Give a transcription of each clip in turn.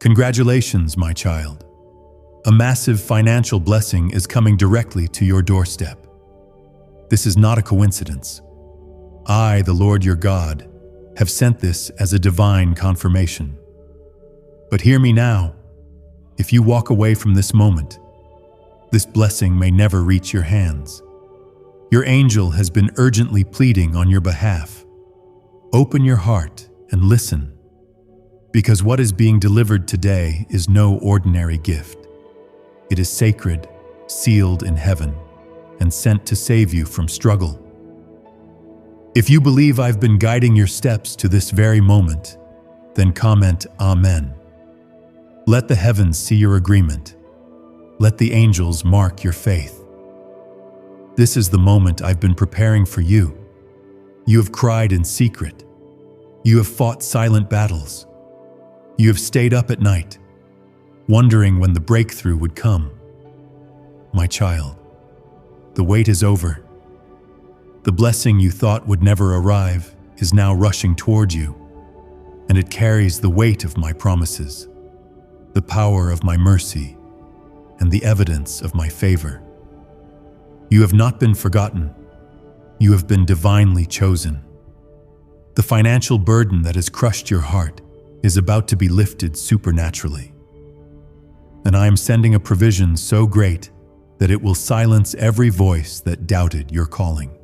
Congratulations, my child. A massive financial blessing is coming directly to your doorstep. This is not a coincidence. I, the Lord your God, have sent this as a divine confirmation. But hear me now. If you walk away from this moment, this blessing may never reach your hands. Your angel has been urgently pleading on your behalf. Open your heart and listen, because what is being delivered today is no ordinary gift. It is sacred, sealed in heaven, and sent to save you from struggle. If you believe I've been guiding your steps to this very moment, then comment Amen. Let the heavens see your agreement. Let the angels mark your faith. This is the moment I've been preparing for you. You have cried in secret. You have fought silent battles. You have stayed up at night, wondering when the breakthrough would come. My child, the wait is over. The blessing you thought would never arrive is now rushing toward you, and it carries the weight of my promises, the power of my mercy, and the evidence of my favor. You have not been forgotten. You have been divinely chosen. The financial burden that has crushed your heart is about to be lifted supernaturally. And I am sending a provision so great that it will silence every voice that doubted your calling.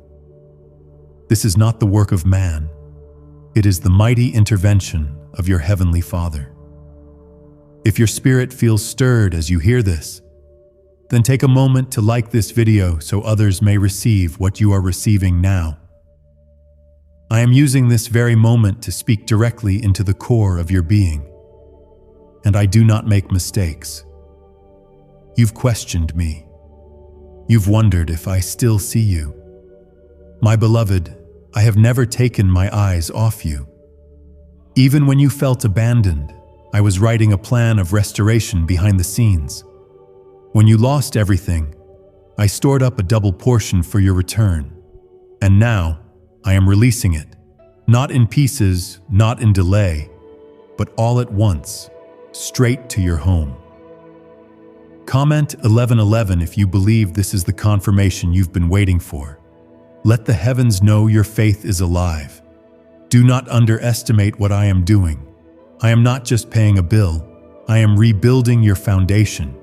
This is not the work of man. It is the mighty intervention of your Heavenly Father. If your spirit feels stirred as you hear this, then take a moment to like this video so others may receive what you are receiving now. I am using this very moment to speak directly into the core of your being, and I do not make mistakes. You've questioned me. You've wondered if I still see you. My beloved, I have never taken my eyes off you. Even when you felt abandoned, I was writing a plan of restoration behind the scenes. When you lost everything, I stored up a double portion for your return. And now, I am releasing it, not in pieces, not in delay, but all at once, straight to your home. Comment 1111 if you believe this is the confirmation you've been waiting for. Let the heavens know your faith is alive. Do not underestimate what I am doing. I am not just paying a bill. I am rebuilding your foundation.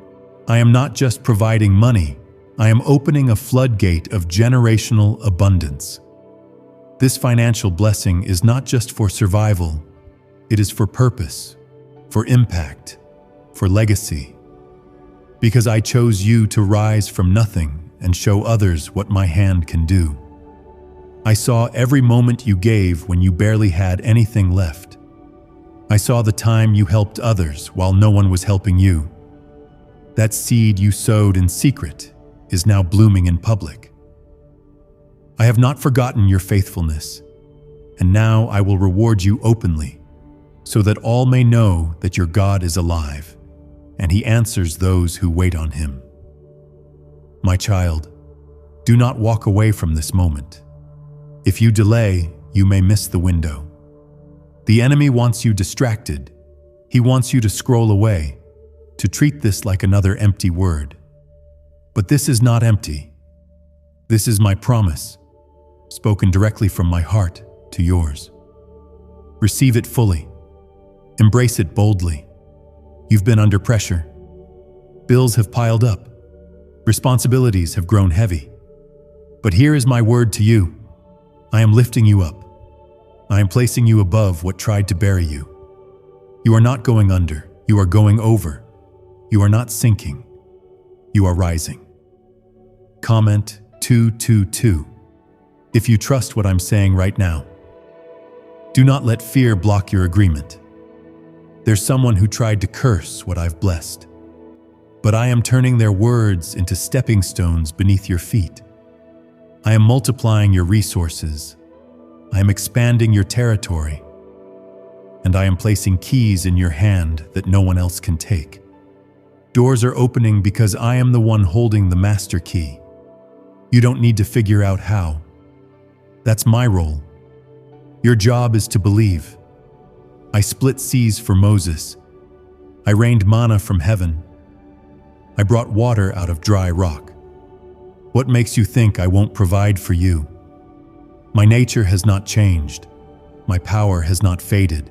I am not just providing money. I am opening a floodgate of generational abundance. This financial blessing is not just for survival. It is for purpose, for impact, for legacy. Because I chose you to rise from nothing and show others what my hand can do. I saw every moment you gave when you barely had anything left. I saw the time you helped others while no one was helping you. That seed you sowed in secret is now blooming in public. I have not forgotten your faithfulness, and now I will reward you openly, so that all may know that your God is alive, and He answers those who wait on Him. My child, do not walk away from this moment. If you delay, you may miss the window. The enemy wants you distracted. He wants you to scroll away, to treat this like another empty word. But this is not empty. This is my promise, spoken directly from my heart to yours. Receive it fully. Embrace it boldly. You've been under pressure. Bills have piled up. Responsibilities have grown heavy. But here is my word to you. I am lifting you up. I am placing you above what tried to bury you. You are not going under. You are going over. You are not sinking. You are rising. Comment 222 if you trust what I'm saying right now. Do not let fear block your agreement. There's someone who tried to curse what I've blessed, but I am turning their words into stepping stones beneath your feet. I am multiplying your resources. I am expanding your territory, and I am placing keys in your hand that no one else can take. Doors are opening because I am the one holding the master key. You don't need to figure out how. That's my role. Your job is to believe. I split seas for Moses. I I rained manna from heaven. I brought water out of dry rock. What makes you think I won't provide for you? My nature has not changed. My power has not faded.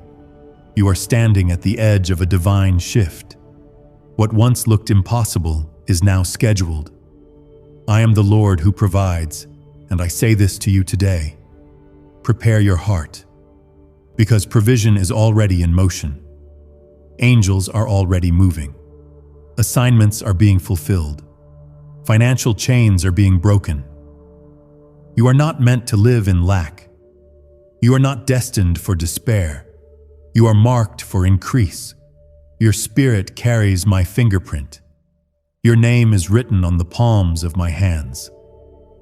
You are standing at the edge of a divine shift. What once looked impossible is now scheduled. I am the Lord who provides, and I say this to you today. Prepare your heart, because provision is already in motion. Angels are already moving. Assignments are being fulfilled. Financial chains are being broken. You are not meant to live in lack. You are not destined for despair. You are marked for increase. Your spirit carries my fingerprint. Your name is written on the palms of my hands.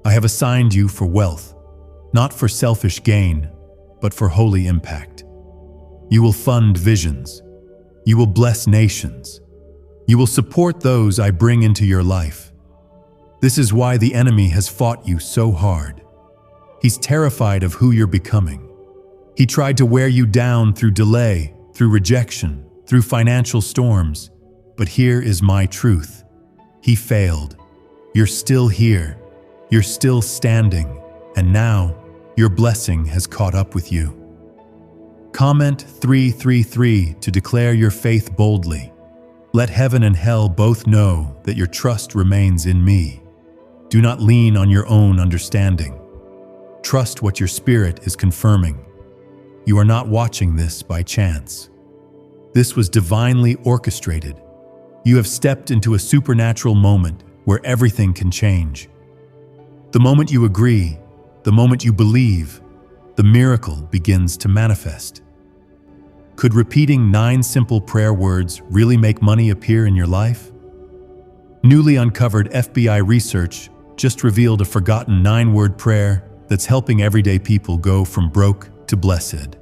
I have assigned you for wealth, not for selfish gain, but for holy impact. You will fund visions. You will bless nations. You will support those I bring into your life. This is why the enemy has fought you so hard. He's terrified of who you're becoming. He tried to wear you down through delay, through rejection, through financial storms. But here is my truth. He failed. You're still here. You're still standing. And now, your blessing has caught up with you. Comment 333 to declare your faith boldly. Let heaven and hell both know that your trust remains in me. Do not lean on your own understanding. Trust what your spirit is confirming. You are not watching this by chance. This was divinely orchestrated. You have stepped into a supernatural moment where everything can change. The moment you agree, the moment you believe, the miracle begins to manifest. Could repeating 9 simple prayer words really make money appear in your life? Newly uncovered FBI research just revealed a forgotten 9-word prayer that's helping everyday people go from broke to blessed.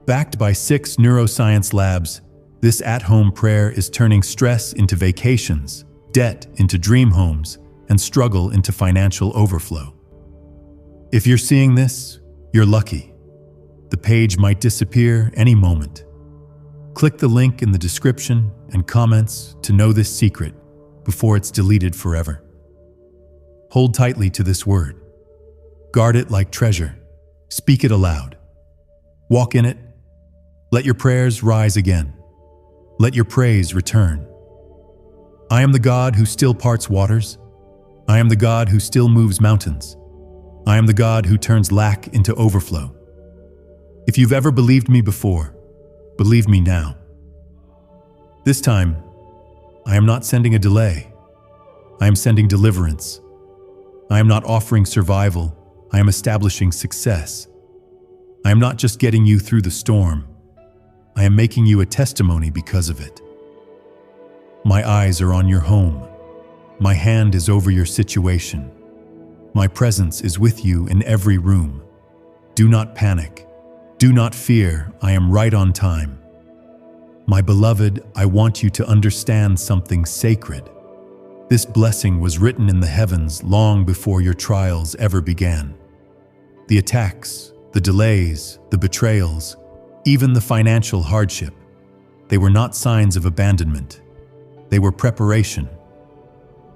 Backed by 6 neuroscience labs, this at-home prayer is turning stress into vacations, debt into dream homes, and struggle into financial overflow. If you're seeing this, you're lucky. The page might disappear any moment. Click the link in the description and comments to know this secret before it's deleted forever. Hold tightly to this word. Guard it like treasure. Speak it aloud. Walk in it. Let your prayers rise again. Let your praise return. I am the God who still parts waters. I am the God who still moves mountains. I am the God who turns lack into overflow. If you've ever believed me before, believe me now. This time, I am not sending a delay. I am sending deliverance. I am not offering survival. I am establishing success. I am not just getting you through the storm. I am making you a testimony because of it. My eyes are on your home. My hand is over your situation. My presence is with you in every room. Do not panic. Do not fear. I am right on time. My beloved, I want you to understand something sacred. This blessing was written in the heavens long before your trials ever began. The attacks, the delays, the betrayals, even the financial hardship, they were not signs of abandonment. They were preparation.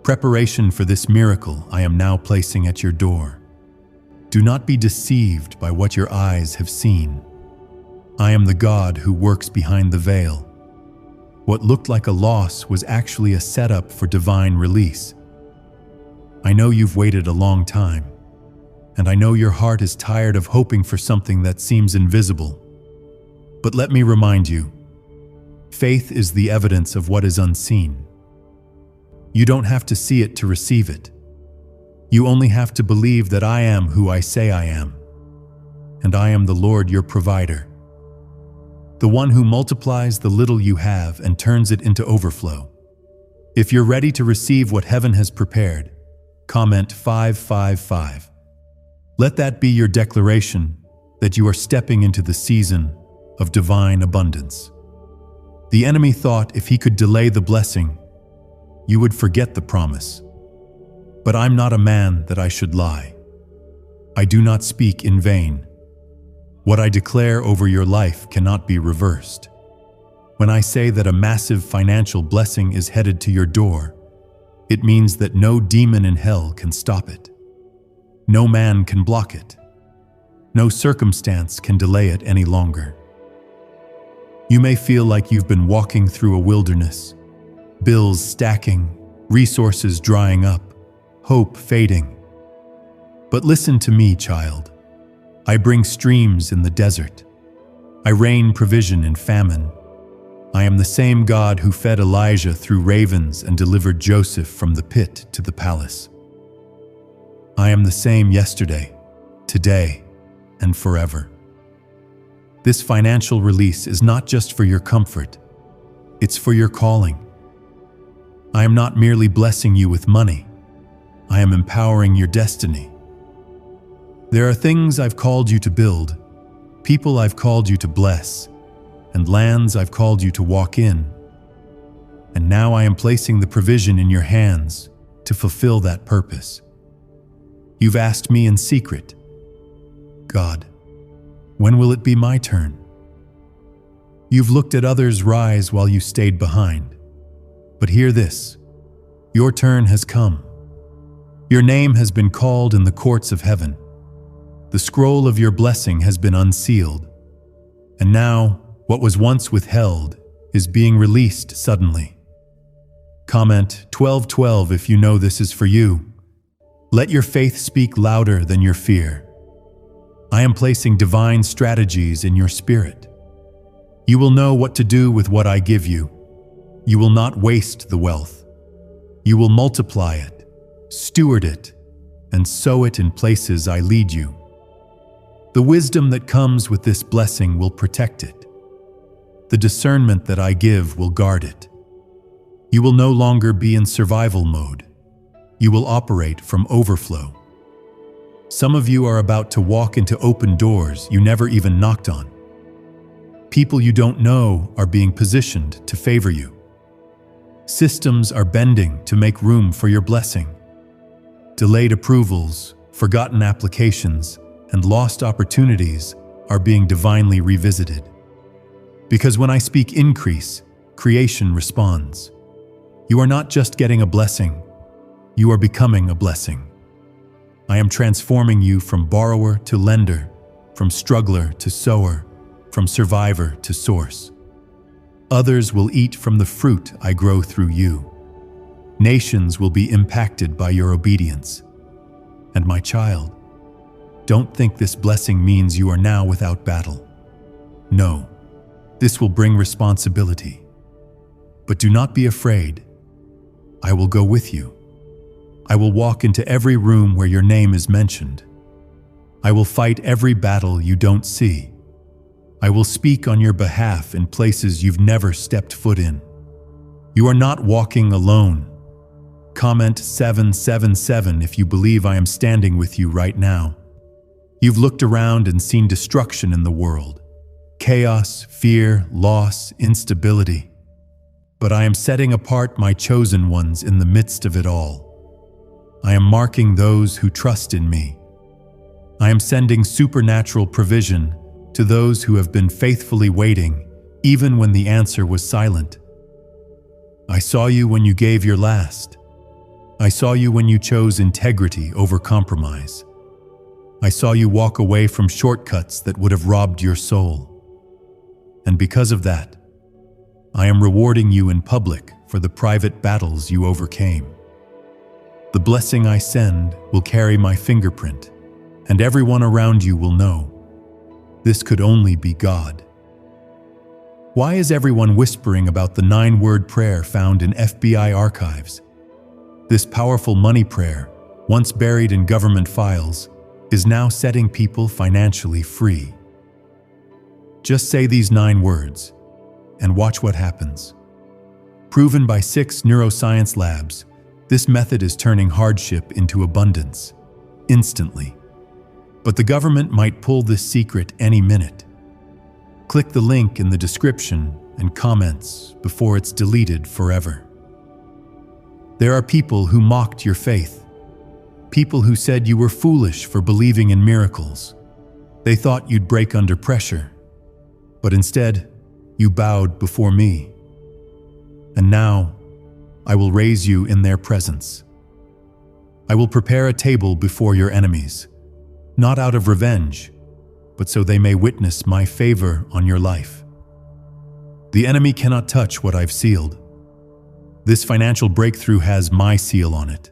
Preparation for this miracle I am now placing at your door. Do not be deceived by what your eyes have seen. I am the God who works behind the veil. What looked like a loss was actually a setup for divine release. I know you've waited a long time, and I know your heart is tired of hoping for something that seems invisible. But let me remind you, faith is the evidence of what is unseen. You don't have to see it to receive it. You only have to believe that I am who I say I am, and I am the Lord your provider, the one who multiplies the little you have and turns it into overflow. If you're ready to receive what heaven has prepared, comment 555. Let that be your declaration that you are stepping into the season of divine abundance. The enemy thought if he could delay the blessing, you would forget the promise. But I'm not a man that I should lie. I do not speak in vain. What I declare over your life cannot be reversed. When I say that a massive financial blessing is headed to your door, it means that no demon in hell can stop it. No man can block it. No circumstance can delay it any longer. You may feel like you've been walking through a wilderness, bills stacking, resources drying up, hope fading. But listen to me, child. I bring streams in the desert. I rain provision in famine. I am the same God who fed Elijah through ravens and delivered Joseph from the pit to the palace. I am the same yesterday, today, and forever. This financial release is not just for your comfort, it's for your calling. I am not merely blessing you with money, I am empowering your destiny. There are things I've called you to build, people I've called you to bless, and lands I've called you to walk in. And now I am placing the provision in your hands to fulfill that purpose. You've asked me in secret, God, when will it be my turn? You've looked at others rise while you stayed behind. But hear this, your turn has come. Your name has been called in the courts of heaven. The scroll of your blessing has been unsealed. And now, what was once withheld is being released suddenly. Comment 1212 if you know this is for you. Let your faith speak louder than your fear. I am placing divine strategies in your spirit. You will know what to do with what I give you. You will not waste the wealth. You will multiply it, steward it, and sow it in places I lead you. The wisdom that comes with this blessing will protect it. The discernment that I give will guard it. You will no longer be in survival mode. You will operate from overflow. Some of you are about to walk into open doors you never even knocked on. People you don't know are being positioned to favor you. Systems are bending to make room for your blessing. Delayed approvals, forgotten applications, and lost opportunities are being divinely revisited. Because when I speak increase, creation responds. You are not just getting a blessing, you are becoming a blessing. I am transforming you from borrower to lender, from struggler to sower, from survivor to source. Others will eat from the fruit I grow through you. Nations will be impacted by your obedience. And my child, don't think this blessing means you are now without battle. No, this will bring responsibility. But do not be afraid. I will go with you. I will walk into every room where your name is mentioned. I will fight every battle you don't see. I will speak on your behalf in places you've never stepped foot in. You are not walking alone. Comment 777 if you believe I am standing with you right now. You've looked around and seen destruction in the world. Chaos, fear, loss, instability. But I am setting apart my chosen ones in the midst of it all. I am marking those who trust in me. I am sending supernatural provision to those who have been faithfully waiting, even when the answer was silent. I saw you when you gave your last. I saw you when you chose integrity over compromise. I saw you walk away from shortcuts that would have robbed your soul. And because of that, I am rewarding you in public for the private battles you overcame. The blessing I send will carry my fingerprint, and everyone around you will know. This could only be God. Why is everyone whispering about the 9-word prayer found in FBI archives? This powerful money prayer, once buried in government files, is now setting people financially free. Just say these 9 words, and watch what happens. Proven by 6 neuroscience labs, this method is turning hardship into abundance, instantly. But the government might pull this secret any minute. Click the link in the description and comments before it's deleted forever. There are people who mocked your faith. People who said you were foolish for believing in miracles. They thought you'd break under pressure. But instead, you bowed before me. And now I will raise you in their presence. I will prepare a table before your enemies, not out of revenge, but so they may witness my favor on your life. The enemy cannot touch what I've sealed. This financial breakthrough has my seal on it.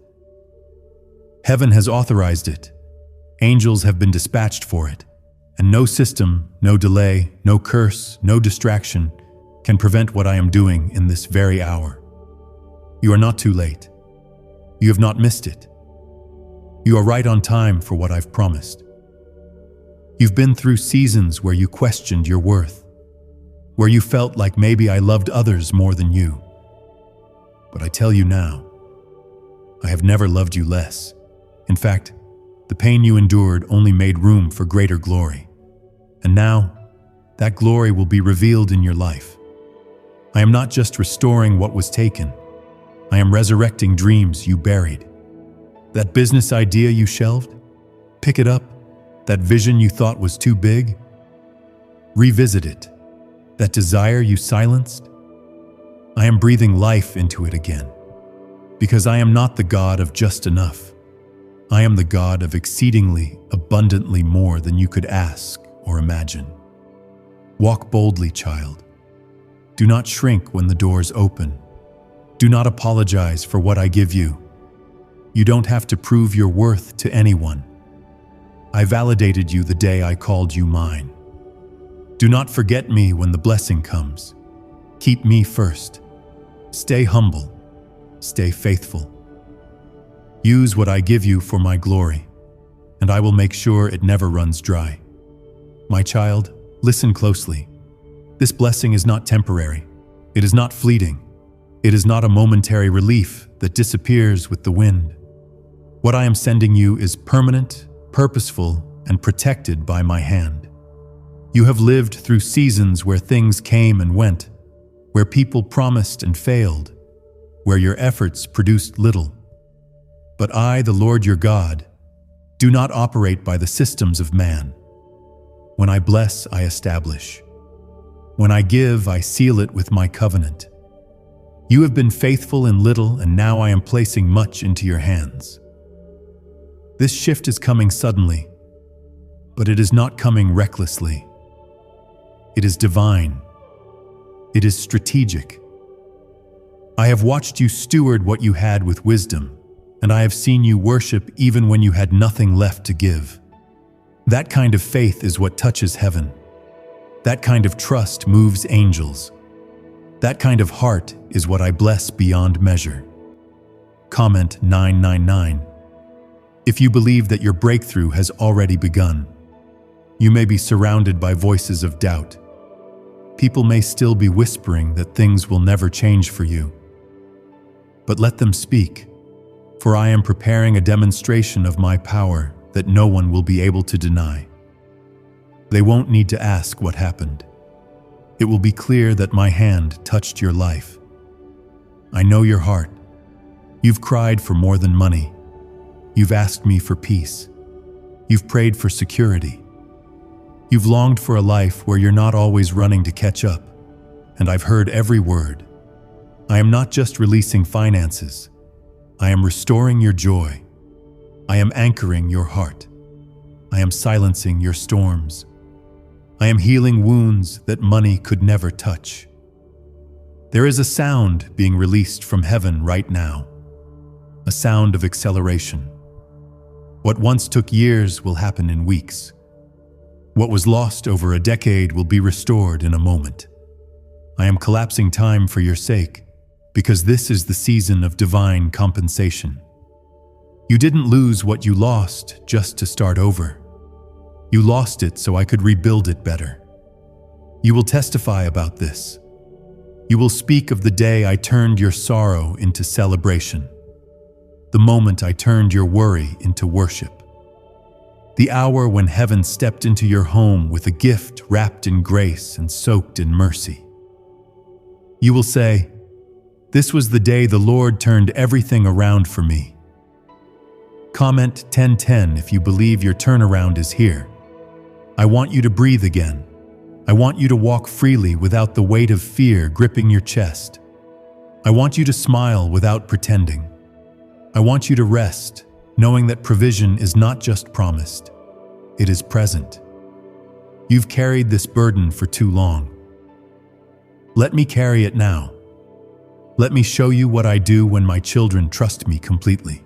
Heaven has authorized it. Angels have been dispatched for it. And no system, no delay, no curse, no distraction can prevent what I am doing in this very hour. You are not too late. You have not missed it. You are right on time for what I've promised. You've been through seasons where you questioned your worth, where you felt like maybe I loved others more than you. But I tell you now, I have never loved you less. In fact, the pain you endured only made room for greater glory. And now, that glory will be revealed in your life. I am not just restoring what was taken. I am resurrecting dreams you buried. That business idea you shelved, pick it up. That vision you thought was too big, revisit it. That desire you silenced, I am breathing life into it again. Because I am not the God of just enough. I am the God of exceedingly, abundantly more than you could ask or imagine. Walk boldly, child. Do not shrink when the doors open. Do not apologize for what I give you. You don't have to prove your worth to anyone. I validated you the day I called you mine. Do not forget me when the blessing comes. Keep me first. Stay humble. Stay faithful. Use what I give you for my glory, and I will make sure it never runs dry. My child, listen closely. This blessing is not temporary. It is not fleeting. It is not a momentary relief that disappears with the wind. What I am sending you is permanent, purposeful, and protected by my hand. You have lived through seasons where things came and went, where people promised and failed, where your efforts produced little. But I, the Lord your God, do not operate by the systems of man. When I bless, I establish. When I give, I seal it with my covenant. You have been faithful in little, and now I am placing much into your hands. This shift is coming suddenly, but it is not coming recklessly. It is divine. It is strategic. I have watched you steward what you had with wisdom, and I have seen you worship even when you had nothing left to give. That kind of faith is what touches heaven. That kind of trust moves angels. That kind of heart is what I bless beyond measure. Comment 999. If you believe that your breakthrough has already begun, you may be surrounded by voices of doubt. People may still be whispering that things will never change for you. But let them speak, for I am preparing a demonstration of my power that no one will be able to deny. They won't need to ask what happened. It will be clear that my hand touched your life. I know your heart. You've cried for more than money. You've asked me for peace. You've prayed for security. You've longed for a life where you're not always running to catch up, and I've heard every word. I am not just releasing finances. I am restoring your joy. I am anchoring your heart. I am silencing your storms. I am healing wounds that money could never touch. There is a sound being released from heaven right now, a sound of acceleration. What once took years will happen in weeks. What was lost over a decade will be restored in a moment. I am collapsing time for your sake, because this is the season of divine compensation. You didn't lose what you lost just to start over. You lost it so I could rebuild it better. You will testify about this. You will speak of the day I turned your sorrow into celebration, the moment I turned your worry into worship, the hour when heaven stepped into your home with a gift wrapped in grace and soaked in mercy. You will say, "This was the day the Lord turned everything around for me." Comment 1010 if you believe your turnaround is here. I want you to breathe again. I want you to walk freely without the weight of fear gripping your chest. I want you to smile without pretending. I want you to rest, knowing that provision is not just promised, it is present. You've carried this burden for too long. Let me carry it now. Let me show you what I do when my children trust me completely.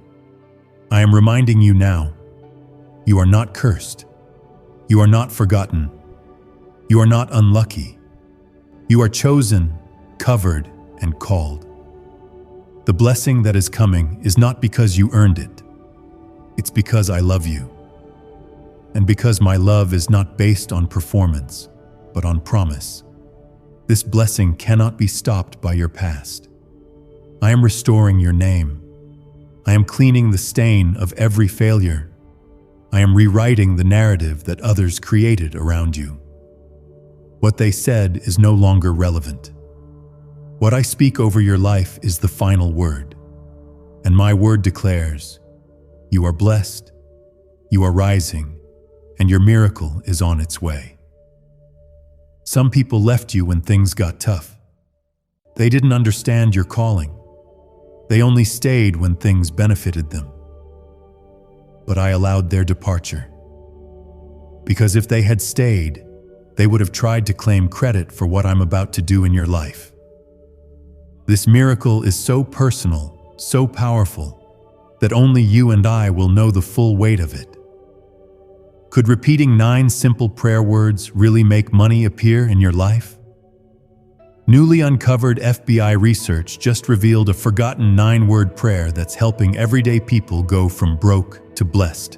I am reminding you now, you are not cursed. You are not forgotten. You are not unlucky. You are chosen, covered, and called. The blessing that is coming is not because you earned it. It's because I love you. And because my love is not based on performance, but on promise. This blessing cannot be stopped by your past. I am restoring your name. I am cleaning the stain of every failure. I am rewriting the narrative that others created around you. What they said is no longer relevant. What I speak over your life is the final word. And my word declares, you are blessed, you are rising, and your miracle is on its way. Some people left you when things got tough. They didn't understand your calling. They only stayed when things benefited them. But I allowed their departure. Because if they had stayed, they would have tried to claim credit for what I'm about to do in your life. This miracle is so personal, so powerful, that only you and I will know the full weight of it. Could repeating 9 simple prayer words really make money appear in your life? Newly uncovered FBI research just revealed a forgotten 9-word prayer that's helping everyday people go from broke to blessed.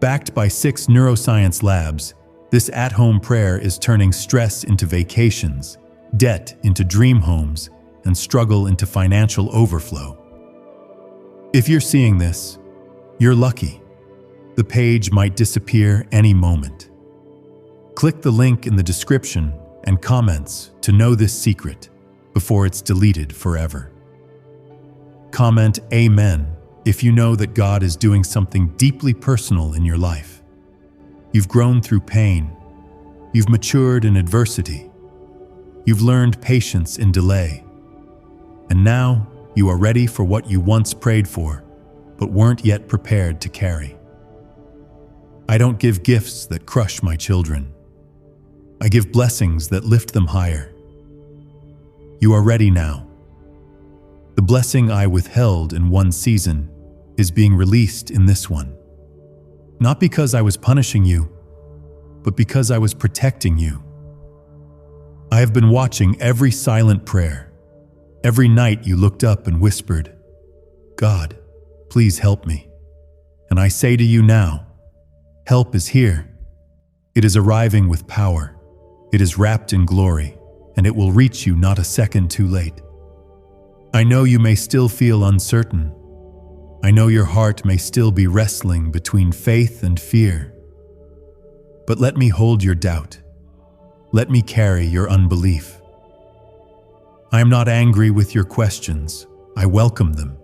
Backed by 6 neuroscience labs, this at-home prayer is turning stress into vacations, debt into dream homes, and struggle into financial overflow. If you're seeing this, you're lucky. The page might disappear any moment. Click the link in the description and comments to know this secret before it's deleted forever. Comment Amen if you know that God is doing something deeply personal in your life. You've grown through pain. You've matured in adversity. You've learned patience in delay. And now you are ready for what you once prayed for, but weren't yet prepared to carry. I don't give gifts that crush my children. I give blessings that lift them higher. You are ready now. The blessing I withheld in one season is being released in this one. Not because I was punishing you, but because I was protecting you. I have been watching every silent prayer. Every night you looked up and whispered, God, please help me. And I say to you now, help is here. It is arriving with power. It is wrapped in glory, and it will reach you not a second too late. I know you may still feel uncertain. I know your heart may still be wrestling between faith and fear. But let me hold your doubt. Let me carry your unbelief. I am not angry with your questions. I welcome them.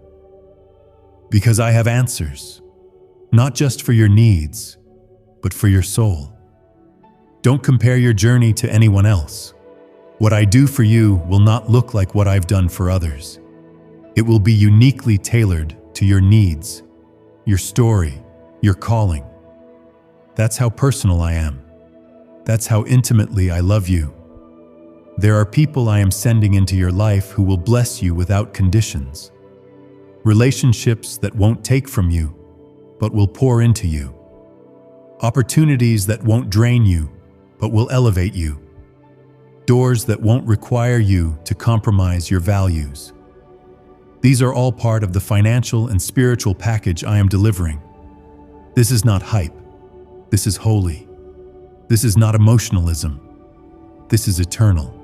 Because I have answers, not just for your needs, but for your soul. Don't compare your journey to anyone else. What I do for you will not look like what I've done for others. It will be uniquely tailored to your needs, your story, your calling. That's how personal I am. That's how intimately I love you. There are people I am sending into your life who will bless you without conditions. Relationships that won't take from you, but will pour into you. Opportunities that won't drain you, but will elevate you. Doors that won't require you to compromise your values. These are all part of the financial and spiritual package I am delivering. This is not hype. This is holy. This is not emotionalism. This is eternal.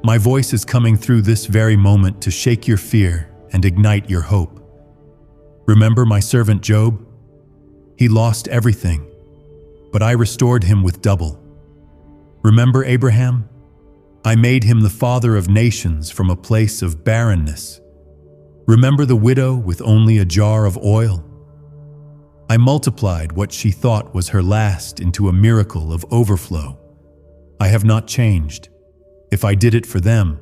My voice is coming through this very moment to shake your fear and ignite your hope. Remember my servant Job? He lost everything, but I restored him with double. Remember Abraham? I made him the father of nations from a place of barrenness. Remember the widow with only a jar of oil? I multiplied what she thought was her last into a miracle of overflow. I have not changed. If I did it for them,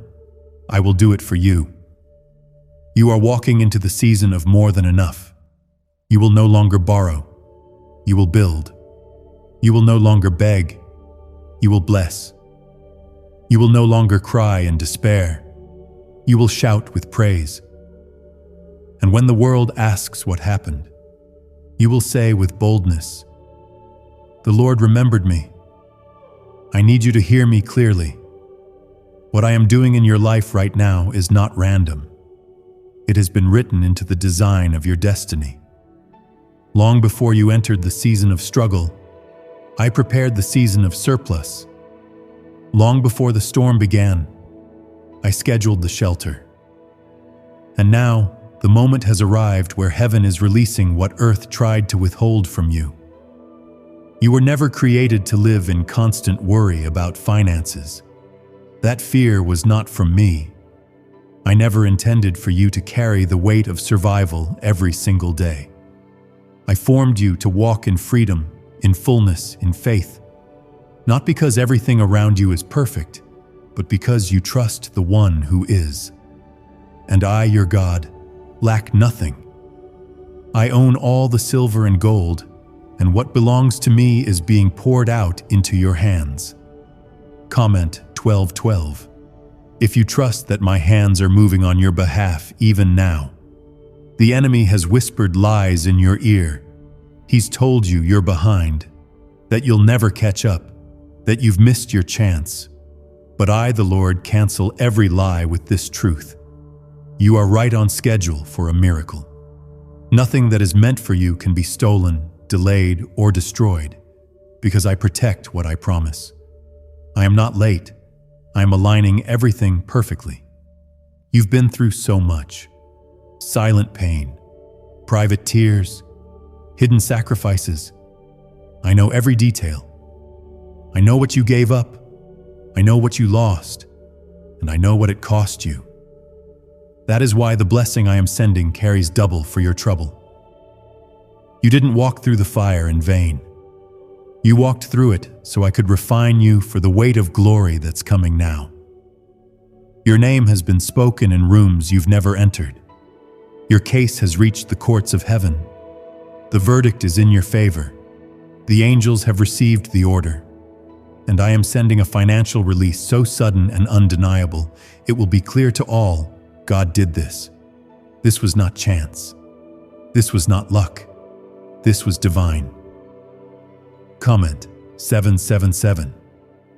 I will do it for you. You are walking into the season of more than enough. You will no longer borrow. You will build. You will no longer beg. You will bless. You will no longer cry in despair. You will shout with praise. And when the world asks what happened, you will say with boldness, "The Lord remembered me." I need you to hear me clearly. What I am doing in your life right now is not random. It has been written into the design of your destiny. Long before you entered the season of struggle, I prepared the season of surplus. Long before the storm began, I scheduled the shelter. And now, the moment has arrived where heaven is releasing what earth tried to withhold from you. You were never created to live in constant worry about finances. That fear was not from me. I never intended for you to carry the weight of survival every single day. I formed you to walk in freedom, in fullness, in faith. Not because everything around you is perfect, but because you trust the one who is. And I, your God, lack nothing. I own all the silver and gold, and what belongs to me is being poured out into your hands. Comment 12:12. If you trust that my hands are moving on your behalf even now. The enemy has whispered lies in your ear. He's told you you're behind, that you'll never catch up, that you've missed your chance. But I, the Lord, cancel every lie with this truth. You are right on schedule for a miracle. Nothing that is meant for you can be stolen, delayed, or destroyed, because I protect what I promise. I am not late. I am aligning everything perfectly. You've been through so much. Silent pain, private tears, hidden sacrifices. I know every detail. I know what you gave up. I know what you lost. And I know what it cost you. That is why the blessing I am sending carries double for your trouble. You didn't walk through the fire in vain. You walked through it so I could refine you for the weight of glory that's coming now. Your name has been spoken in rooms you've never entered. Your case has reached the courts of heaven. The verdict is in your favor. The angels have received the order. And I am sending a financial release so sudden and undeniable, it will be clear to all, God did this. This was not chance. This was not luck. This was divine. Comment 777.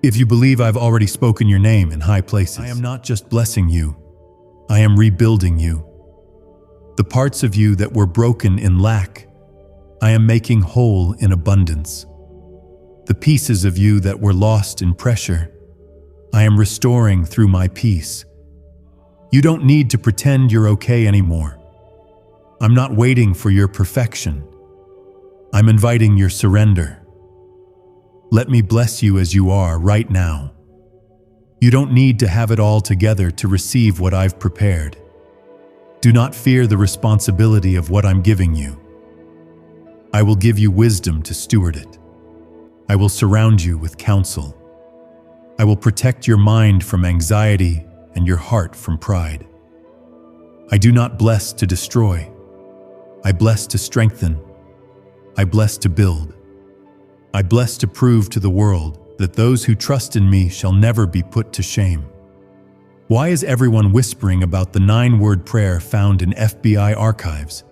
If you believe I've already spoken your name in high places, I am not just blessing you. I am rebuilding you. The parts of you that were broken in lack, I am making whole in abundance. The pieces of you that were lost in pressure, I am restoring through my peace. You don't need to pretend you're okay anymore. I'm not waiting for your perfection. I'm inviting your surrender. Let me bless you as you are right now. You don't need to have it all together to receive what I've prepared. Do not fear the responsibility of what I'm giving you. I will give you wisdom to steward it. I will surround you with counsel. I will protect your mind from anxiety and your heart from pride. I do not bless to destroy. I bless to strengthen. I bless to build. I bless to prove to the world that those who trust in me shall never be put to shame. Why is everyone whispering about the 9-word prayer found in FBI archives?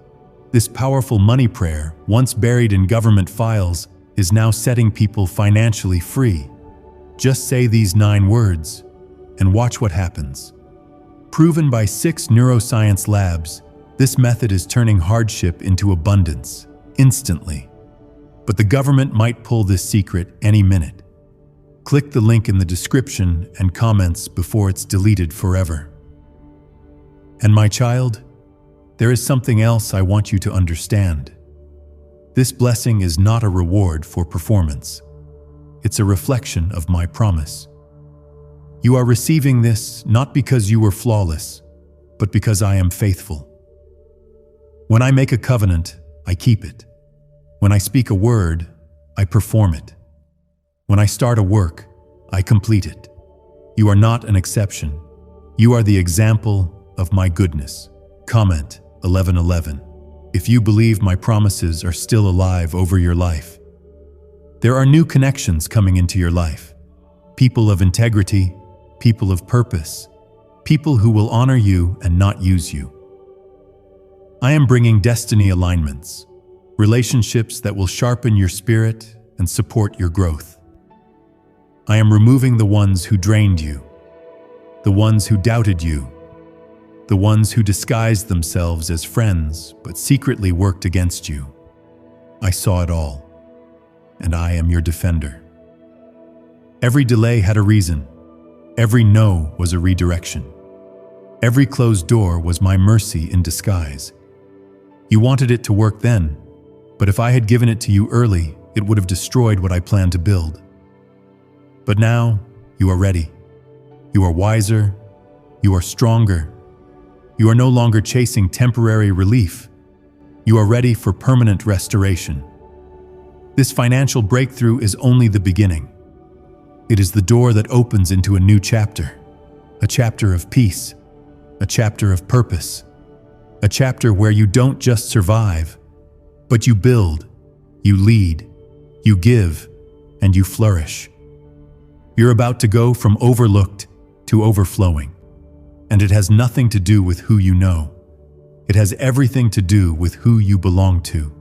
This powerful money prayer, once buried in government files, is now setting people financially free. Just say these 9 words and watch what happens. Proven by 6 neuroscience labs, this method is turning hardship into abundance, instantly. But the government might pull this secret any minute. Click the link in the description and comments before it's deleted forever. And my child, there is something else I want you to understand. This blessing is not a reward for performance. It's a reflection of my promise. You are receiving this not because you were flawless, but because I am faithful. When I make a covenant, I keep it. When I speak a word, I perform it. When I start a work, I complete it. You are not an exception. You are the example of my goodness. Comment 11:11. If you believe my promises are still alive over your life. There are new connections coming into your life. People of integrity, people of purpose, people who will honor you and not use you. I am bringing destiny alignments, relationships that will sharpen your spirit and support your growth. I am removing the ones who drained you, the ones who doubted you, the ones who disguised themselves as friends but secretly worked against you. I saw it all, and I am your defender. Every delay had a reason. Every no was a redirection. Every closed door was my mercy in disguise. You wanted it to work then, but if I had given it to you early, it would have destroyed what I planned to build. But now, you are ready. You are wiser. You are stronger. You are no longer chasing temporary relief. You are ready for permanent restoration. This financial breakthrough is only the beginning. It is the door that opens into a new chapter, a chapter of peace, a chapter of purpose, a chapter where you don't just survive, but you build, you lead, you give, and you flourish. You're about to go from overlooked to overflowing, and it has nothing to do with who you know. It has everything to do with who you belong to.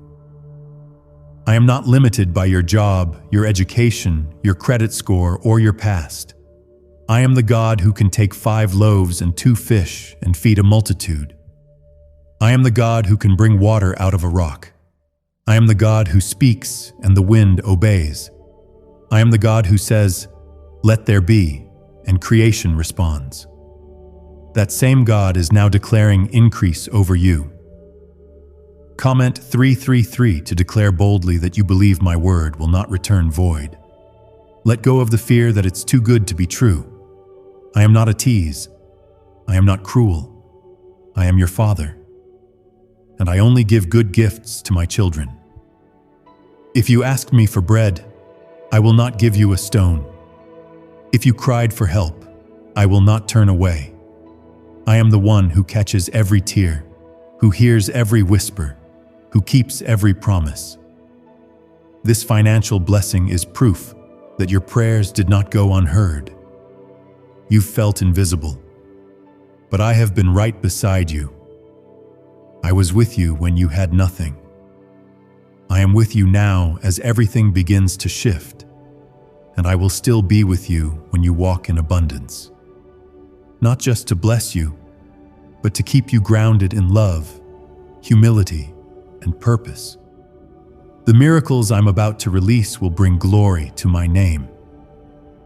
I am not limited by your job, your education, your credit score, or your past. I am the God who can take 5 loaves and 2 fish and feed a multitude. I am the God who can bring water out of a rock. I am the God who speaks and the wind obeys. I am the God who says, "Let there be," and creation responds. That same God is now declaring increase over you. Comment 333 to declare boldly that you believe my word will not return void. Let go of the fear that it's too good to be true. I am not a tease. I am not cruel. I am your Father. And I only give good gifts to my children. If you ask me for bread, I will not give you a stone. If you cried for help, I will not turn away. I am the one who catches every tear, who hears every whisper, who keeps every promise. This financial blessing is proof that your prayers did not go unheard. You felt invisible, but I have been right beside you. I was with you when you had nothing. I am with you now as everything begins to shift, and I will still be with you when you walk in abundance. Not just to bless you, but to keep you grounded in love, humility, and purpose. The miracles I'm about to release will bring glory to my name.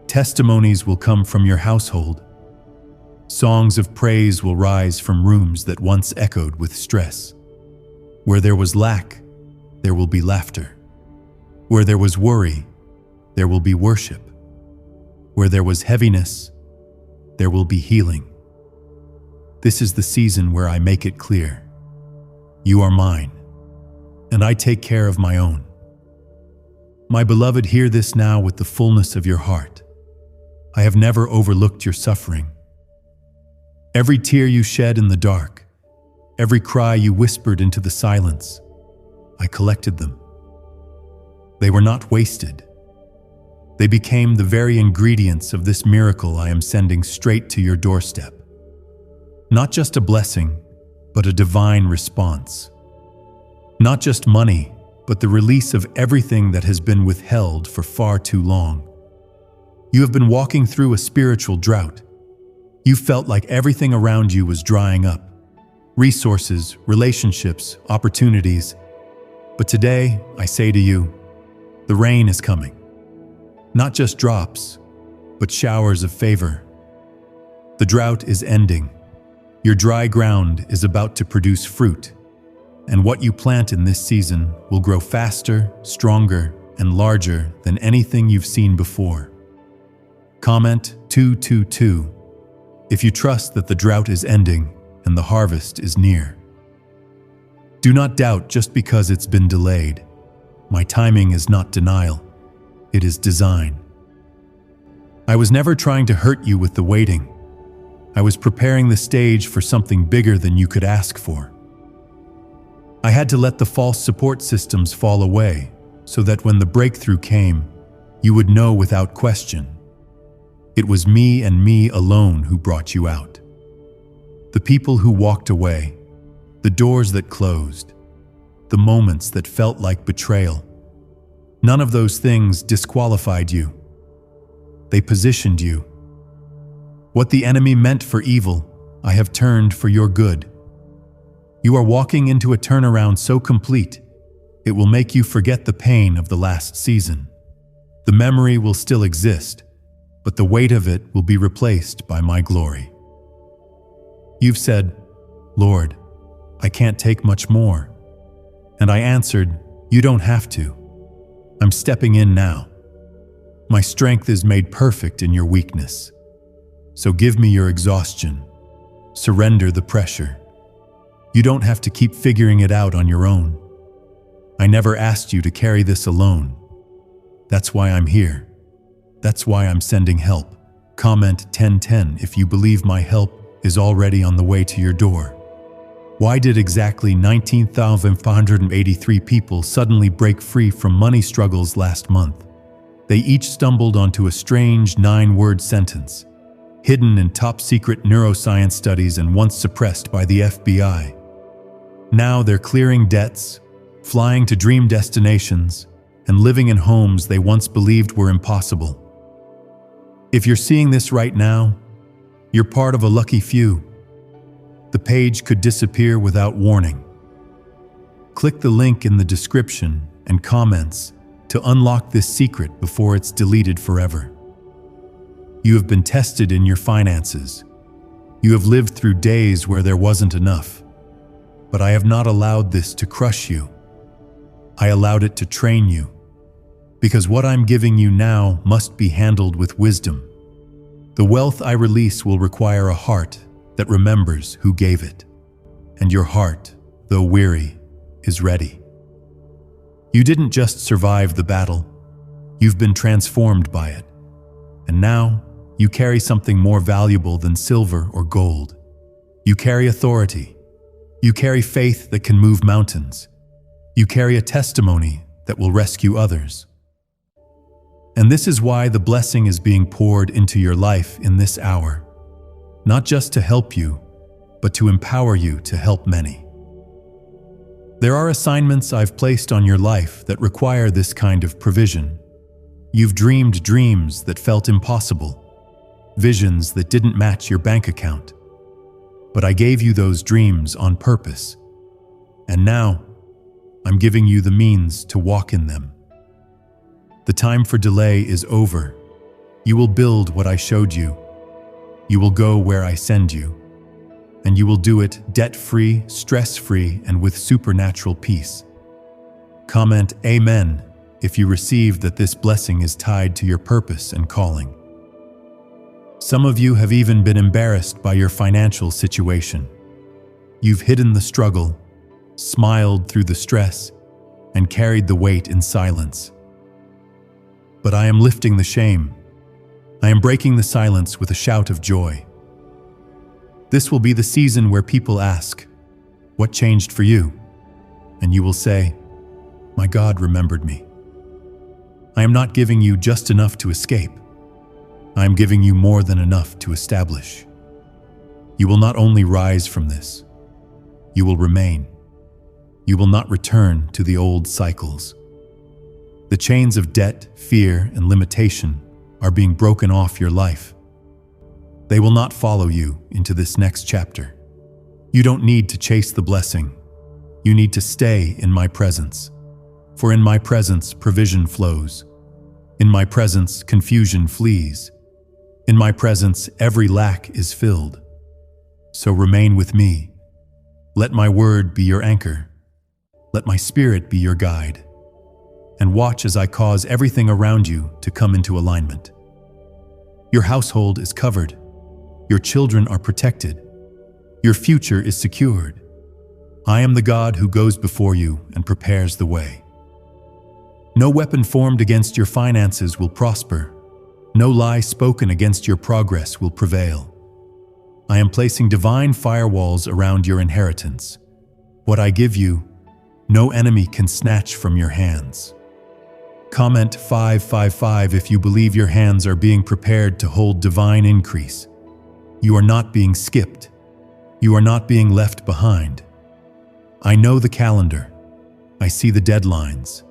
Testimonies will come from your household. Songs of praise will rise from rooms that once echoed with stress. Where there was lack, there will be laughter. Where there was worry, there will be worship. Where there was heaviness, there will be healing. This is the season where I make it clear. You are mine, and I take care of my own. My beloved, hear this now with the fullness of your heart. I have never overlooked your suffering. Every tear you shed in the dark, every cry you whispered into the silence, I collected them. They were not wasted. They became the very ingredients of this miracle I am sending straight to your doorstep. Not just a blessing, but a divine response. Not just money, but the release of everything that has been withheld for far too long. You have been walking through a spiritual drought. You felt like everything around you was drying up. Resources, relationships, opportunities. But today, I say to you, the rain is coming. Not just drops, but showers of favor. The drought is ending. Your dry ground is about to produce fruit, and what you plant in this season will grow faster, stronger, and larger than anything you've seen before. Comment 222 if you trust that the drought is ending and the harvest is near. Do not doubt just because it's been delayed. My timing is not denial, it is design. I was never trying to hurt you with the waiting. I was preparing the stage for something bigger than you could ask for. I had to let the false support systems fall away so that when the breakthrough came, you would know without question. It was me and me alone who brought you out. The people who walked away, the doors that closed, the moments that felt like betrayal. None of those things disqualified you. They positioned you. What the enemy meant for evil, I have turned for your good. You are walking into a turnaround so complete, it will make you forget the pain of the last season. The memory will still exist, but the weight of it will be replaced by my glory. You've said, "Lord, I can't take much more." And I answered, "You don't have to. I'm stepping in now. My strength is made perfect in your weakness. So give me your exhaustion. Surrender the pressure. You don't have to keep figuring it out on your own. I never asked you to carry this alone. That's why I'm here. That's why I'm sending help." Comment 1010 if you believe my help is already on the way to your door. Why did exactly 19,583 people suddenly break free from money struggles last month? They each stumbled onto a strange 9-word sentence, hidden in top-secret neuroscience studies and once suppressed by the FBI. Now they're clearing debts, flying to dream destinations, and living in homes they once believed were impossible. If you're seeing this right now, you're part of a lucky few. The page could disappear without warning. Click the link in the description and comments to unlock this secret before it's deleted forever. You have been tested in your finances. You have lived through days where there wasn't enough. But I have not allowed this to crush you. I allowed it to train you. Because what I'm giving you now must be handled with wisdom. The wealth I release will require a heart that remembers who gave it. And your heart, though weary, is ready. You didn't just survive the battle. You've been transformed by it. And now, you carry something more valuable than silver or gold. You carry authority. You carry faith that can move mountains. You carry a testimony that will rescue others. And this is why the blessing is being poured into your life in this hour. Not just to help you, but to empower you to help many. There are assignments I've placed on your life that require this kind of provision. You've dreamed dreams that felt impossible, visions that didn't match your bank account. But I gave you those dreams on purpose. And now, I'm giving you the means to walk in them. The time for delay is over. You will build what I showed you. You will go where I send you. And you will do it debt-free, stress-free, and with supernatural peace. Comment Amen if you receive that this blessing is tied to your purpose and calling. Some of you have even been embarrassed by your financial situation. You've hidden the struggle, smiled through the stress, and carried the weight in silence. But I am lifting the shame. I am breaking the silence with a shout of joy. This will be the season where people ask, "What changed for you?" And you will say, "My God remembered me." I am not giving you just enough to escape. I am giving you more than enough to establish. You will not only rise from this, you will remain. You will not return to the old cycles. The chains of debt, fear, and limitation are being broken off your life. They will not follow you into this next chapter. You don't need to chase the blessing. You need to stay in my presence. For in my presence, provision flows. In my presence, confusion flees. In my presence, every lack is filled. So remain with me. Let my word be your anchor. Let my spirit be your guide. And watch as I cause everything around you to come into alignment. Your household is covered. Your children are protected. Your future is secured. I am the God who goes before you and prepares the way. No weapon formed against your finances will prosper. No lie spoken against your progress will prevail. I am placing divine firewalls around your inheritance. What I give you, no enemy can snatch from your hands. Comment 555 if you believe your hands are being prepared to hold divine increase. You are not being skipped. You are not being left behind. I know the calendar. I see the deadlines.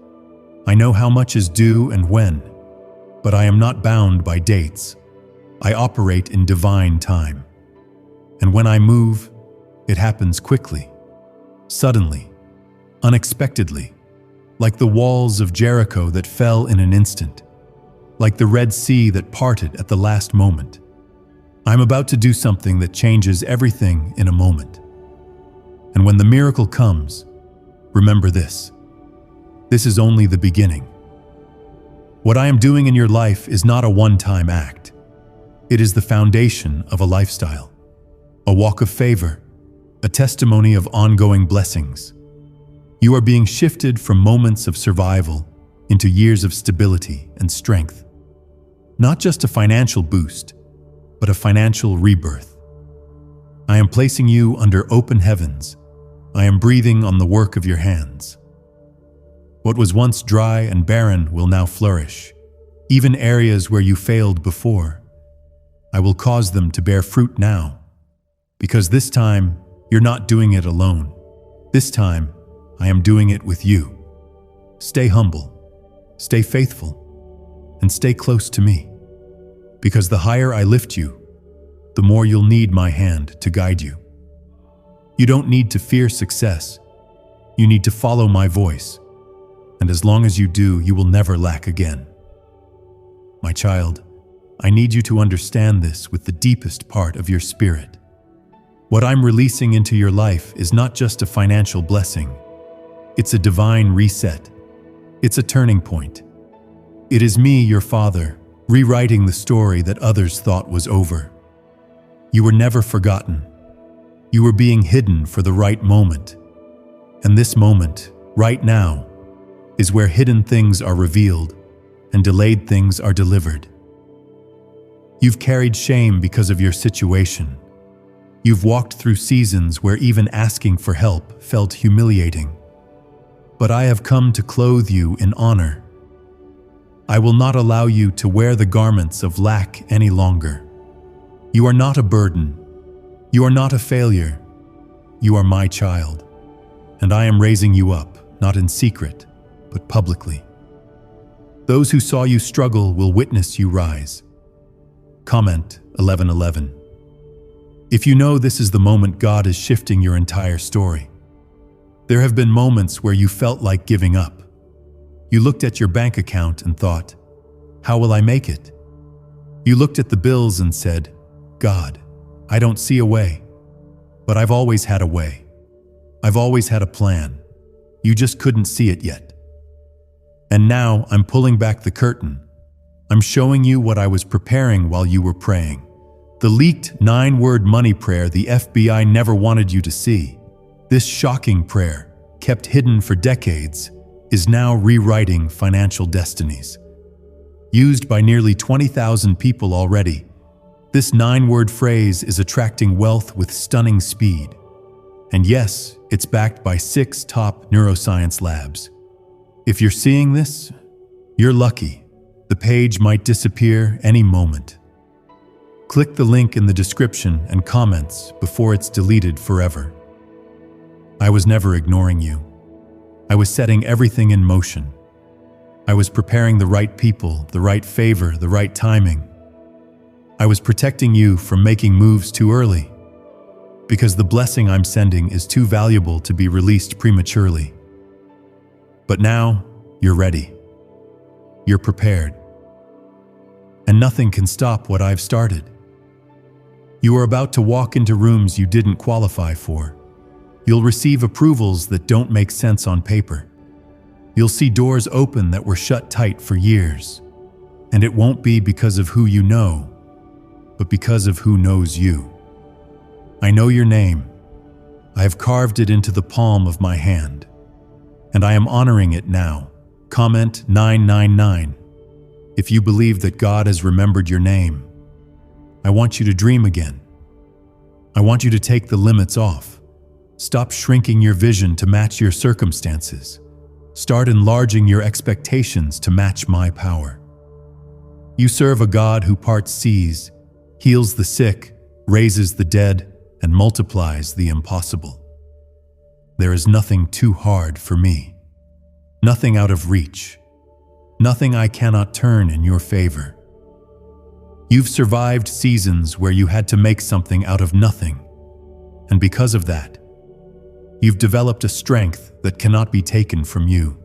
I know how much is due and when, but I am not bound by dates. I operate in divine time. And when I move, it happens quickly, suddenly, unexpectedly, like the walls of Jericho that fell in an instant, like the Red Sea that parted at the last moment. I'm about to do something that changes everything in a moment. And when the miracle comes, remember this. This is only the beginning. What I am doing in your life is not a one-time act. It is the foundation of a lifestyle, a walk of favor, a testimony of ongoing blessings. You are being shifted from moments of survival into years of stability and strength. Not just a financial boost, but a financial rebirth. I am placing you under open heavens. I am breathing on the work of your hands. What was once dry and barren will now flourish, even areas where you failed before. I will cause them to bear fruit now, because this time you're not doing it alone. This time, I am doing it with you. Stay humble, stay faithful, and stay close to me, because the higher I lift you, the more you'll need my hand to guide you. You don't need to fear success. You need to follow my voice. And as long as you do, you will never lack again. My child, I need you to understand this with the deepest part of your spirit. What I'm releasing into your life is not just a financial blessing. It's a divine reset. It's a turning point. It is me, your Father, rewriting the story that others thought was over. You were never forgotten. You were being hidden for the right moment. And this moment, right now, is where hidden things are revealed and delayed things are delivered. You've carried shame because of your situation. You've walked through seasons where even asking for help felt humiliating. But I have come to clothe you in honor. I will not allow you to wear the garments of lack any longer. You are not a burden. You are not a failure. You are my child. And I am raising you up, not in secret, but publicly. Those who saw you struggle will witness you rise. Comment 11:11. If you know this is the moment God is shifting your entire story. There have been moments where you felt like giving up. You looked at your bank account and thought, how will I make it? You looked at the bills and said, God, I don't see a way. But I've always had a way. I've always had a plan. You just couldn't see it yet. And now I'm pulling back the curtain. I'm showing you what I was preparing while you were praying. The leaked 9-word money prayer the FBI never wanted you to see. This shocking prayer, kept hidden for decades, is now rewriting financial destinies. Used by nearly 20,000 people already, this 9-word phrase is attracting wealth with stunning speed. And yes, it's backed by 6 top neuroscience labs. If you're seeing this, you're lucky. The page might disappear any moment. Click the link in the description and comments before it's deleted forever. I was never ignoring you. I was setting everything in motion. I was preparing the right people, the right favor, the right timing. I was protecting you from making moves too early, because the blessing I'm sending is too valuable to be released prematurely. But now, you're ready. You're prepared. And nothing can stop what I've started. You are about to walk into rooms you didn't qualify for. You'll receive approvals that don't make sense on paper. You'll see doors open that were shut tight for years. And it won't be because of who you know, but because of who knows you. I know your name. I have carved it into the palm of my hand. And I am honoring it now. Comment 999. If you believe that God has remembered your name, I want you to dream again. I want you to take the limits off. Stop shrinking your vision to match your circumstances. Start enlarging your expectations to match my power. You serve a God who parts seas, heals the sick, raises the dead, and multiplies the impossible. There is nothing too hard for me, nothing out of reach, nothing I cannot turn in your favor. You've survived seasons where you had to make something out of nothing, and because of that, you've developed a strength that cannot be taken from you.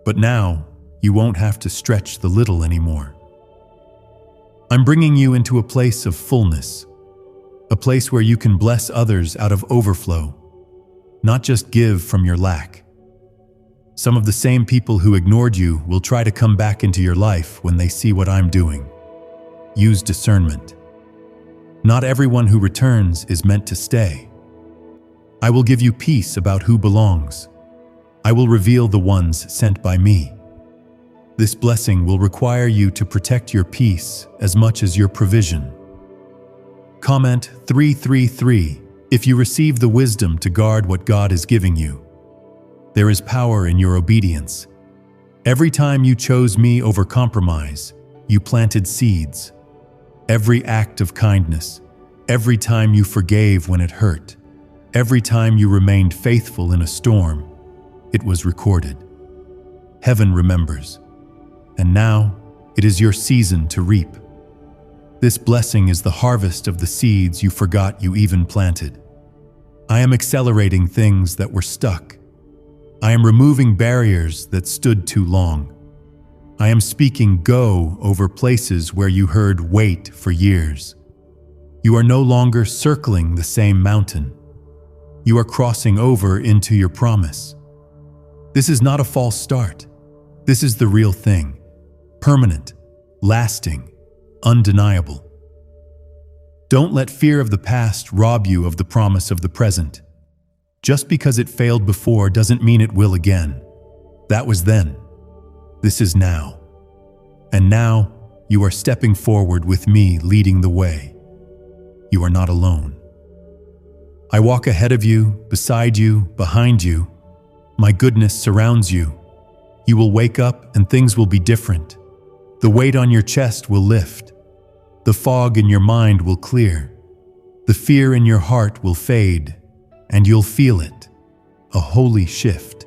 But now, you won't have to stretch the little anymore. I'm bringing you into a place of fullness, a place where you can bless others out of overflow, not just give from your lack. Some of the same people who ignored you will try to come back into your life when they see what I'm doing. Use discernment. Not everyone who returns is meant to stay. I will give you peace about who belongs. I will reveal the ones sent by me. This blessing will require you to protect your peace as much as your provision. Comment 333 if you receive the wisdom to guard what God is giving you. There is power in your obedience. Every time you chose me over compromise, you planted seeds. Every act of kindness, every time you forgave when it hurt, every time you remained faithful in a storm, it was recorded. Heaven remembers. And now, it is your season to reap. This blessing is the harvest of the seeds you forgot you even planted. I am accelerating things that were stuck. I am removing barriers that stood too long. I am speaking go over places where you heard wait for years. You are no longer circling the same mountain. You are crossing over into your promise. This is not a false start. This is the real thing. Permanent, lasting, undeniable. Don't let fear of the past rob you of the promise of the present. Just because it failed before doesn't mean it will again. That was then. This is now. And now, you are stepping forward with me leading the way. You are not alone. I walk ahead of you, beside you, behind you. My goodness surrounds you. You will wake up and things will be different. The weight on your chest will lift. The fog in your mind will clear. The fear in your heart will fade, and you'll feel it, a holy shift.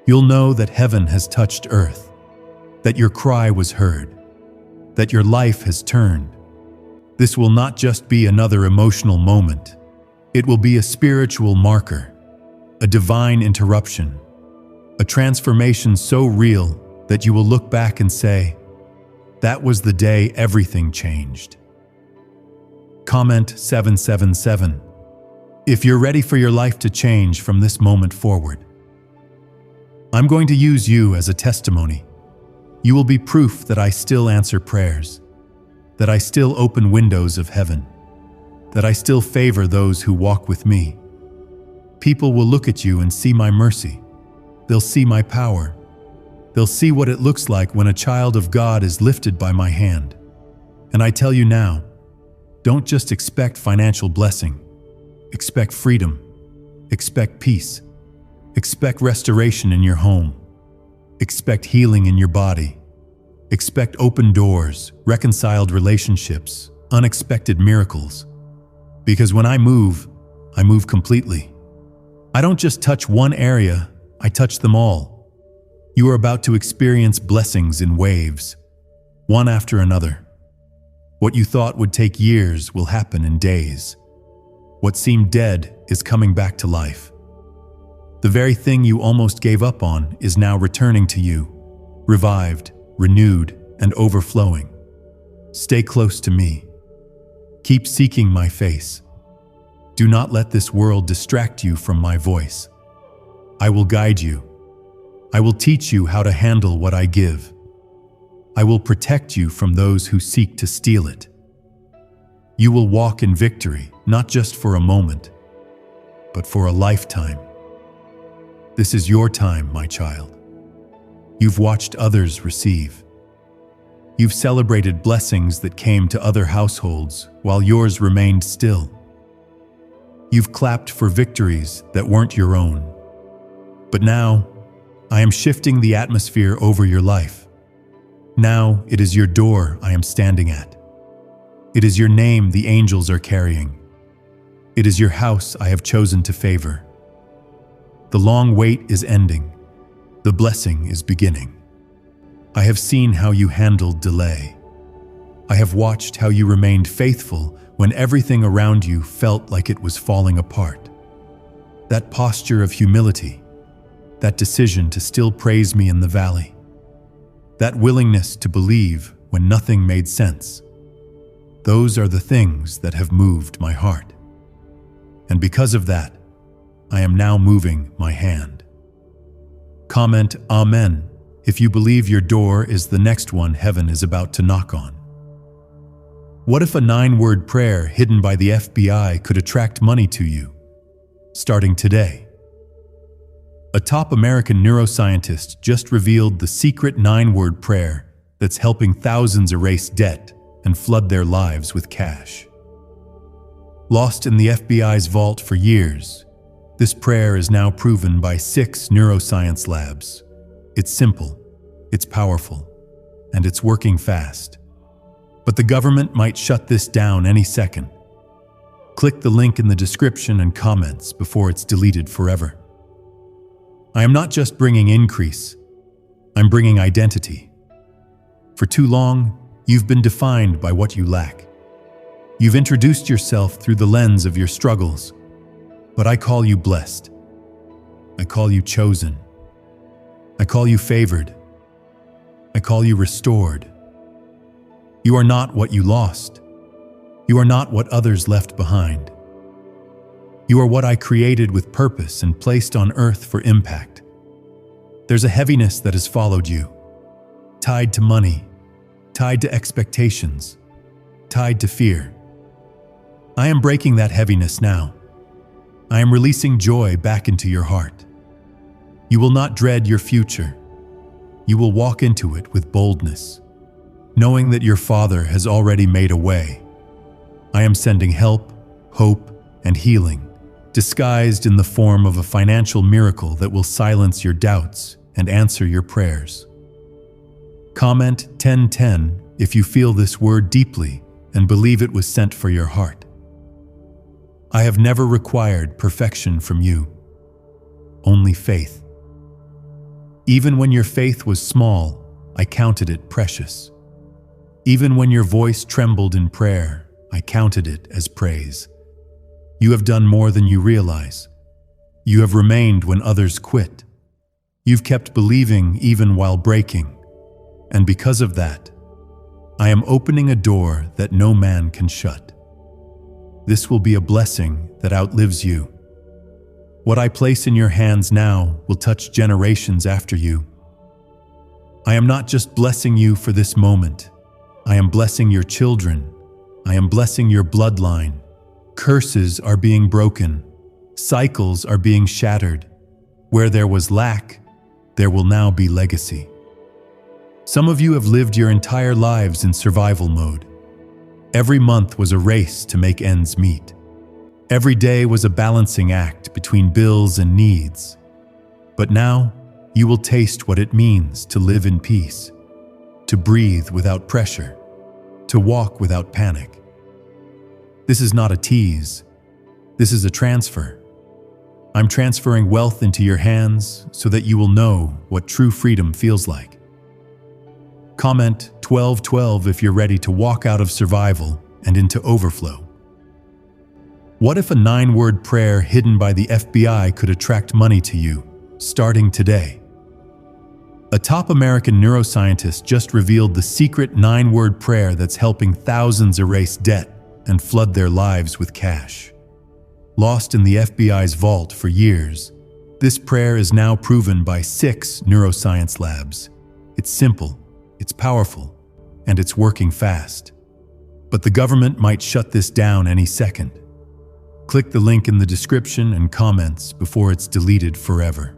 You'll know that heaven has touched earth, that your cry was heard, that your life has turned. This will not just be another emotional moment. It will be a spiritual marker, a divine interruption, a transformation so real that you will look back and say, that was the day everything changed. Comment 777 if you're ready for your life to change from this moment forward. I'm going to use you as a testimony. You will be proof that I still answer prayers, that I still open windows of heaven, that I still favor those who walk with me. People will look at you and see my mercy. They'll see my power. They'll see what it looks like when a child of God is lifted by my hand. And I tell you now, don't just expect financial blessing. Expect freedom. Expect peace. Expect restoration in your home. Expect healing in your body. Expect open doors, reconciled relationships, unexpected miracles. Because when I move completely. I don't just touch one area, I touch them all. You are about to experience blessings in waves, one after another. What you thought would take years will happen in days. What seemed dead is coming back to life. The very thing you almost gave up on is now returning to you, revived, renewed, and overflowing. Stay close to me. Keep seeking my face. Do not let this world distract you from my voice. I will guide you. I will teach you how to handle what I give. I will protect you from those who seek to steal it. You will walk in victory, not just for a moment, but for a lifetime. This is your time, my child. You've watched others receive. You've celebrated blessings that came to other households while yours remained still. You've clapped for victories that weren't your own. But now, I am shifting the atmosphere over your life. Now it is your door I am standing at. It is your name the angels are carrying. It is your house I have chosen to favor. The long wait is ending. The blessing is beginning. I have seen how you handled delay. I have watched how you remained faithful when everything around you felt like it was falling apart. That posture of humility, that decision to still praise me in the valley, that willingness to believe when nothing made sense, those are the things that have moved my heart. And because of that, I am now moving my hand. Comment Amen if you believe your door is the next one heaven is about to knock on. What if a 9-word prayer hidden by the FBI could attract money to you, starting today? A top American neuroscientist just revealed the secret 9-word prayer that's helping thousands erase debt and flood their lives with cash. Lost in the FBI's vault for years, this prayer is now proven by 6 neuroscience labs. It's simple, it's powerful, and it's working fast. But the government might shut this down any second. Click the link in the description and comments before it's deleted forever. I am not just bringing increase, I'm bringing identity. For too long, you've been defined by what you lack. You've introduced yourself through the lens of your struggles, but I call you blessed. I call you chosen. I call you favored. I call you restored. You are not what you lost. You are not what others left behind. You are what I created with purpose and placed on earth for impact. There's a heaviness that has followed you, tied to money, tied to expectations, tied to fear. I am breaking that heaviness now. I am releasing joy back into your heart. You will not dread your future. You will walk into it with boldness, knowing that your Father has already made a way. I am sending help, hope, and healing, disguised in the form of a financial miracle that will silence your doubts and answer your prayers. Comment 1010 if you feel this word deeply and believe it was sent for your heart. I have never required perfection from you, only faith. Even when your faith was small, I counted it precious. Even when your voice trembled in prayer, I counted it as praise. You have done more than you realize. You have remained when others quit. You've kept believing even while breaking. And because of that, I am opening a door that no man can shut. This will be a blessing that outlives you. What I place in your hands now will touch generations after you. I am not just blessing you for this moment. I am blessing your children. I am blessing your bloodline. Curses are being broken. Cycles are being shattered. Where there was lack, there will now be legacy. Some of you have lived your entire lives in survival mode. Every month was a race to make ends meet. Every day was a balancing act between bills and needs. But now, you will taste what it means to live in peace, to breathe without pressure, to walk without panic. This is not a tease. This is a transfer. I'm transferring wealth into your hands so that you will know what true freedom feels like. Comment 1212 if you're ready to walk out of survival and into overflow. What if a 9-word prayer hidden by the FBI could attract money to you, starting today? A top American neuroscientist just revealed the secret 9-word prayer that's helping thousands erase debt and flood their lives with cash. Lost in the FBI's vault for years, this prayer is now proven by 6 neuroscience labs. It's simple, it's powerful, and it's working fast. But the government might shut this down any second. Click the link in the description and comments before it's deleted forever.